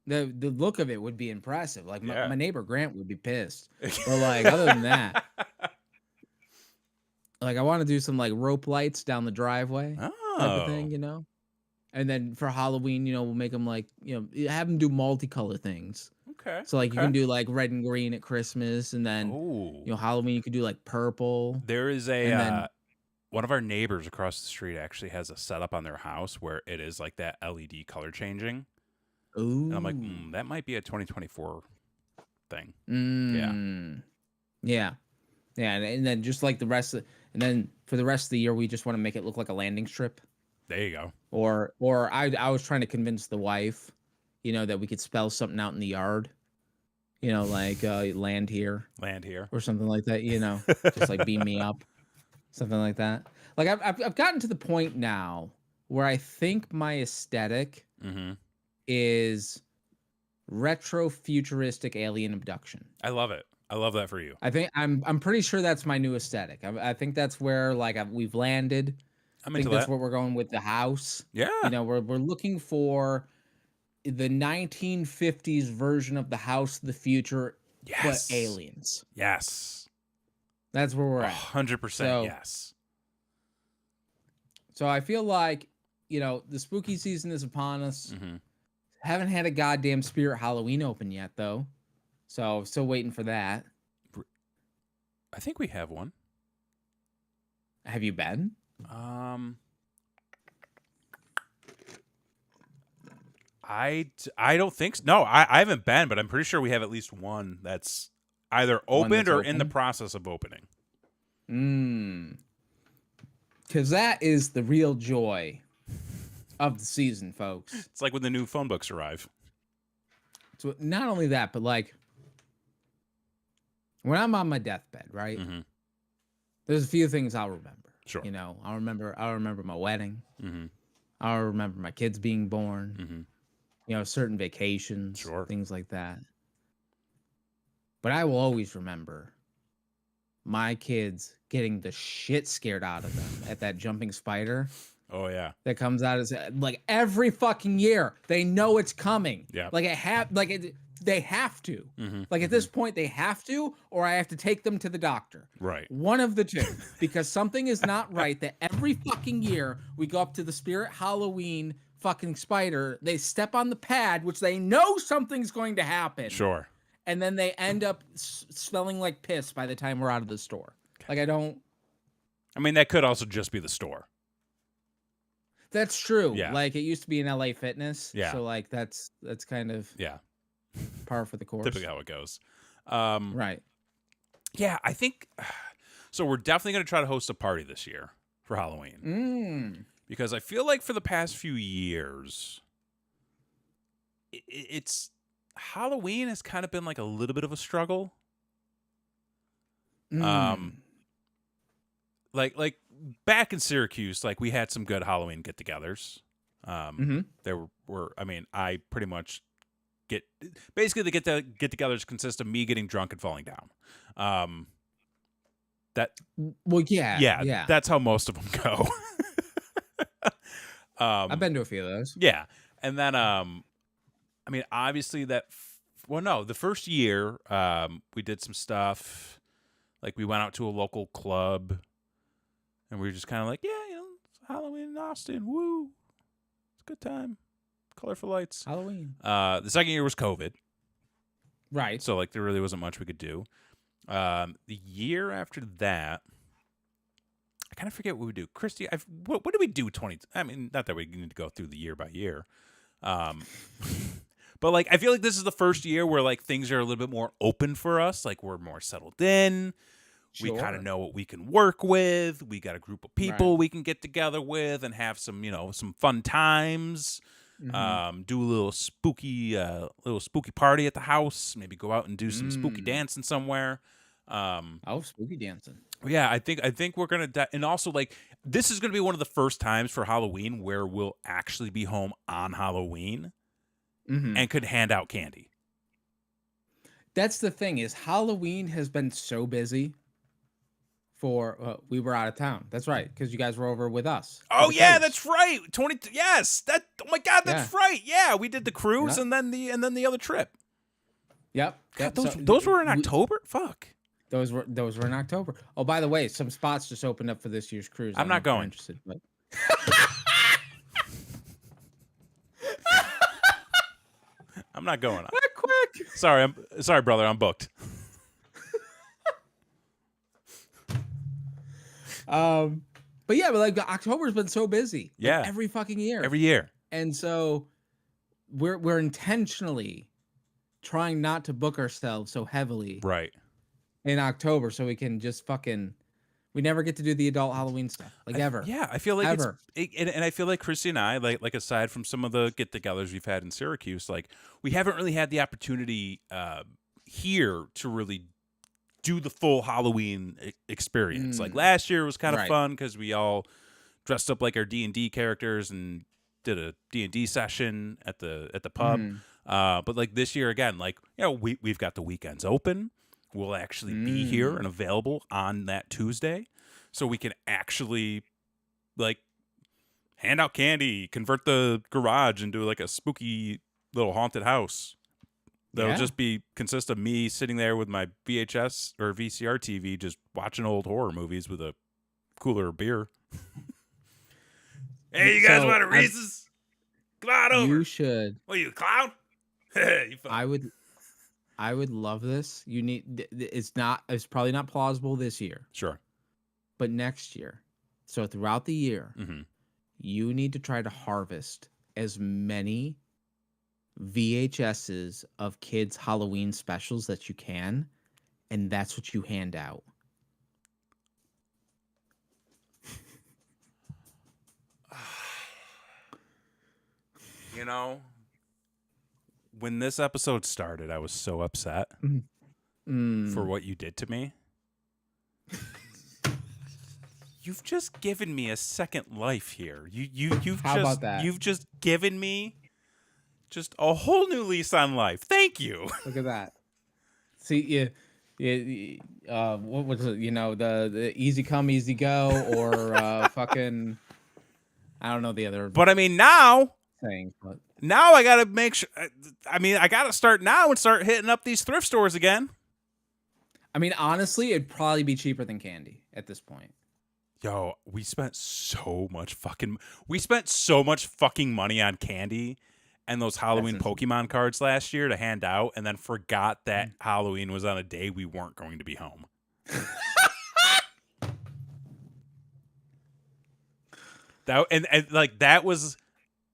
the look of it would be impressive. Like Yeah. my neighbor Grant would be pissed. But like other than that, like I want to do some like rope lights down the driveway type of thing, you know. And then for Halloween, you know, we'll make them like, you know, have them do multicolor things. Okay. So like you can do like red and green at Christmas, and then you know Halloween you could do like purple. There is a one of our neighbors across the street actually has a setup on their house where it is like that LED color changing. Ooh. And I'm like, that might be a 2024 thing. Yeah. And then just like the rest and then for the rest of the year we just want to make it look like a landing strip. There you go. Or I was trying to convince the wife, you know, that we could spell something out in the yard. You know, like land here or something like that, you know, just like beam me up. Something like that. Like I've gotten to the point now where I think my aesthetic is retro futuristic alien abduction. I love it. I love that for you. I think I'm pretty sure that's my new aesthetic. I think that's where like we've landed. I think that's where we're going with the house. Yeah. You know, we're looking for the 1950s version of the house of the future, but aliens. Yes. That's where we're at. 100% yes. So I feel like, you know, the spooky season is upon us. Haven't had a goddamn Spirit Halloween open yet, though. So still waiting for that. I think we have one. Have you been? I don't think so. No, I haven't been, but I'm pretty sure we have at least one that's either opened or in the process of opening. Because that is the real joy of the season, folks. It's like when the new phone books arrive. So not only that, but like when I'm on my deathbed, right? There's a few things I'll remember. Sure. You know, I'll remember my wedding. I'll remember my kids being born. You know, certain vacations, things like that. But I will always remember my kids getting the shit scared out of them at that jumping spider. Oh yeah, that comes out as like every fucking year. They know it's coming. Yeah, like they have to. Like at this point, they have to, or I have to take them to the doctor. Right. One of the two, because something is not right. That every fucking year we go up to the Spirit Halloween fucking spider. They step on the pad, which they know something's going to happen. Sure. And then they end up smelling like piss by the time we're out of the store. Like I mean, that could also just be the store. That's true. Yeah. Like it used to be in LA Fitness. Yeah. So like that's kind of par for the course. Typically how it goes. Right. Yeah, I think so. We're definitely going to try to host a party this year for Halloween. Because I feel like for the past few years, it's Halloween has kind of been like a little bit of a struggle. Like back in Syracuse, like we had some good Halloween get-togethers. There were, I mean, I pretty much basically the get-togethers consist of me getting drunk and falling down. Yeah, that's how most of them go. I've been to a few of those. Yeah, and then I mean, obviously the first year we did some stuff. Like we went out to a local club. And we were just kind of like, yeah, it's Halloween in Austin. Woo. It's a good time. Colorful lights. Halloween. The second year was COVID. Right. So, like, there really wasn't much we could do. The year after that, I kind of forget what we do. Christy, what did we do? I mean, not that we need to go through the year by year. But, like, I feel like this is the first year where, like, things are a little bit more open for us. Like, we're more settled in. Sure. We kind of know what we can work with. We got a group of people Right. we can get together with and have some, some fun times. Mm-hmm. Do a little spooky party at the house. Maybe go out and do some spooky dancing somewhere. Spooky dancing. Yeah, I think we're gonna, and also like this is gonna be one of the first times for Halloween where we'll actually be home on Halloween and could hand out candy. That's the thing is Halloween has been so busy. We were out of town. That's right, because you guys were over with us. Oh yeah, that's right. 20. Yes, that. Oh my God, that's right. Yeah, we did the cruise and then the other trip. Yep. God, those were in October. Fuck. Those were in October. Oh, by the way, some spots just opened up for this year's cruise. I'm not going. Interested, but I'm not going. not quick. Sorry, brother. I'm booked. But yeah, but like October's been so busy. Yeah. Like, every fucking year. Every year. And so we're intentionally trying not to book ourselves so heavily Right. in October so we can just we never get to do the adult Halloween stuff. Like ever. Yeah, I feel like ever. And I feel like Christy and I, like aside from some of the get-togethers we've had in Syracuse, like we haven't really had the opportunity here to really do the full Halloween experience. Like last year was kind of fun because we all dressed up like our D&D characters and did a D&D session at the pub. But like this year again, like we've got the weekends open. We'll actually be here and available on that Tuesday, so we can actually like hand out candy, convert the garage into like a spooky little haunted house. That'll just consist of me sitting there with my VHS or VCR TV, just watching old horror movies with a cooler of beer. Hey, you guys want a Reese's? Come on over. You should. What are you, a clown? I would love this. It's probably not plausible this year. Sure. But next year. So throughout the year, you need to try to harvest as many VHSs of kids' Halloween specials that you can, and that's what you hand out. When this episode started, I was so upset for what you did to me. You've just given me a second life here. About that? You've just given me just a whole new lease on life. Thank you. Look at that. See, what was it? The easy come, easy go, or fucking, I don't know the other. But I mean, now thing, but now I gotta make sure. I gotta start now and start hitting up these thrift stores again. I mean, honestly, it'd probably be cheaper than candy at this point. Yo, we spent so much fucking money on candy and those Halloween Pokemon cards last year to hand out, and then forgot that Halloween was on a day we weren't going to be home. That was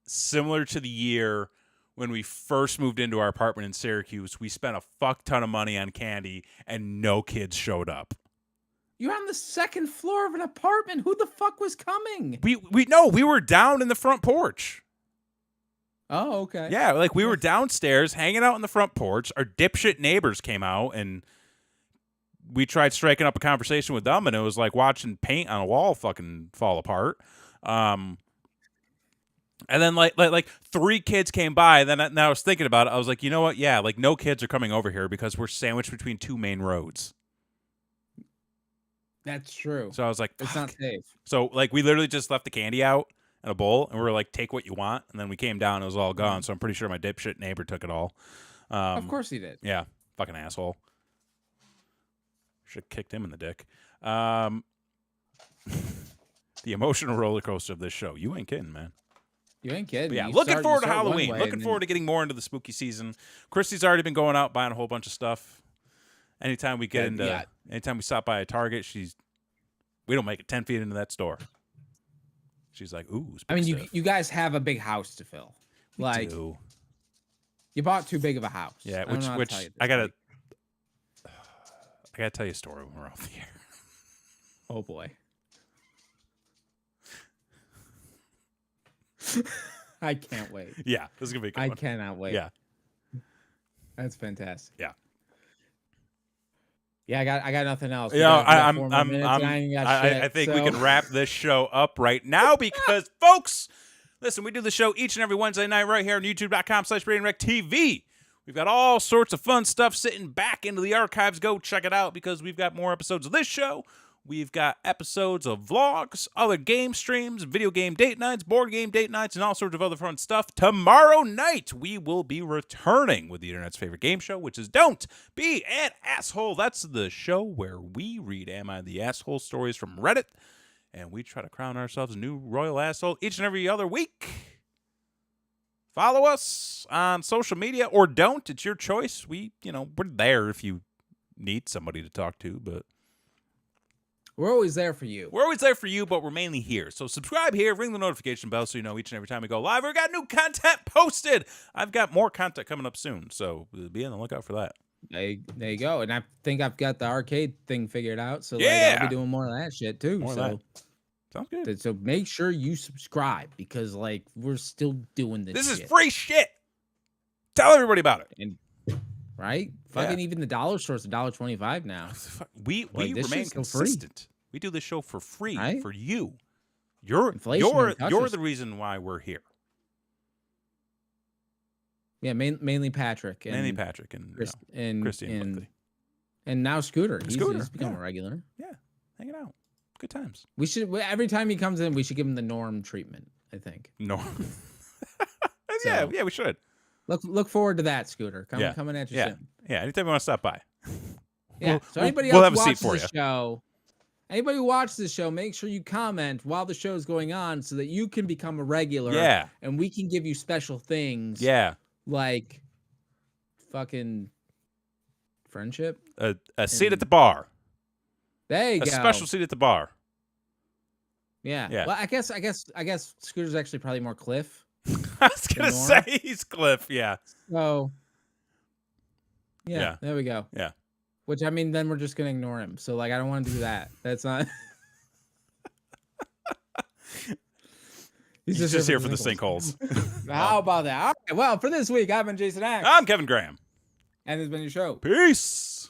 similar to the year when we first moved into our apartment in Syracuse. We spent a fuck ton of money on candy and no kids showed up. You're on the second floor of an apartment. Who the fuck was coming? We were down in the front porch. Oh, okay. Yeah, like we were downstairs hanging out on the front porch. Our dipshit neighbors came out and we tried striking up a conversation with them, and it was like watching paint on a wall fucking fall apart. And then like 3 kids came by. Then I was thinking about it. I was like, you know what? Yeah, like no kids are coming over here because we're sandwiched between 2 main roads. That's true. So I was like, it's not safe. So like we literally just left the candy out in a bowl, and we were like, take what you want. And then we came down, and it was all gone. So I'm pretty sure my dipshit neighbor took it all. Of course he did. Yeah, fucking asshole. Should have kicked him in the dick. The emotional roller coaster of this show. You ain't kidding, man. You ain't kidding. But yeah, You looking start- forward you to start one Halloween. way Looking and forward to getting more into the spooky season. Christy's already been going out buying a whole bunch of stuff. Anytime we get into, anytime we stop by a Target, we don't make it 10 feet into that store. She's like, ooh, I mean, stuff. you guys have a big house to fill. We Like, do. you bought too big of a house. Yeah, I don't know how to which tell you this, I gotta like, tell you a story when we're off the air. oh boy. I can't wait. Yeah, this is gonna be a good I one. cannot wait. Yeah, That's fantastic. yeah. Yeah, I got nothing else. Yeah, I I think we can wrap this show up right now because, folks, listen, we do the show each and every Wednesday night right here on YouTube.com/BrainWreck.TV. We've got all sorts of fun stuff sitting back into the archives. Go check it out because we've got more episodes of this show. We've got episodes of vlogs, other game streams, video game date nights, board game date nights, and all sorts of other fun stuff. Tomorrow night, we will be returning with the internet's favorite game show, which is Don't Be an Asshole. That's the show where we read Am I the Asshole stories from Reddit, and we try to crown ourselves a new royal asshole each and every other week. Follow us on social media or don't. It's your choice. We're there if you need somebody to talk to, but we're always there for you. we're always there for you, but we're mainly here. So subscribe here, ring the notification bell so you know each and every time we go live. We've got new content posted. I've got more content coming up soon, so be on the lookout for that. There you go. And I think I've got the arcade thing figured out. So Yeah. I'll be doing more of that shit too. More of that. Sounds good. So make sure you subscribe because we're still doing this. This is shit. free shit. Tell everybody about it. And right? Fucking even the dollar store's $1.25 now. We this remain shit's still free. consistent. We do this show for free Right? for you. You're Inflation you're touches. you're the reason why we're here. Yeah, mainly Patrick. And Mainly Patrick and Chris, you know, and Christy and Lindsay. and now Scooter. Scooter, He's become yeah. a regular. Yeah, hanging out. Good times. We should every time he comes in, we should give him the norm treatment. I think. No. So- yeah, we should. Look forward to that, Scooter. Coming at you Yeah. soon. Yeah, anytime you want to stop by. Yeah. So anybody we'll else have a who seat watches for the show, anybody who watches the show, make sure you comment while the show's going on so that you can become a regular. Yeah. And we can give you special things. Yeah. Like fucking friendship. A seat at the bar. There you A go. special seat at the bar. Yeah. Yeah. Well, I guess Scooter's actually probably more Cliff. I was gonna Norm? say he's Cliff. Yeah. So. Yeah, Yeah. There we go. Yeah. Which I mean, then we're just gonna ignore him. So I don't want to do that. That's not. He's just here for the sinkholes. How about that? All right. Well, for this week, I've been Jason Axe. I'm Kevin Graham. And this has been your show. Peace.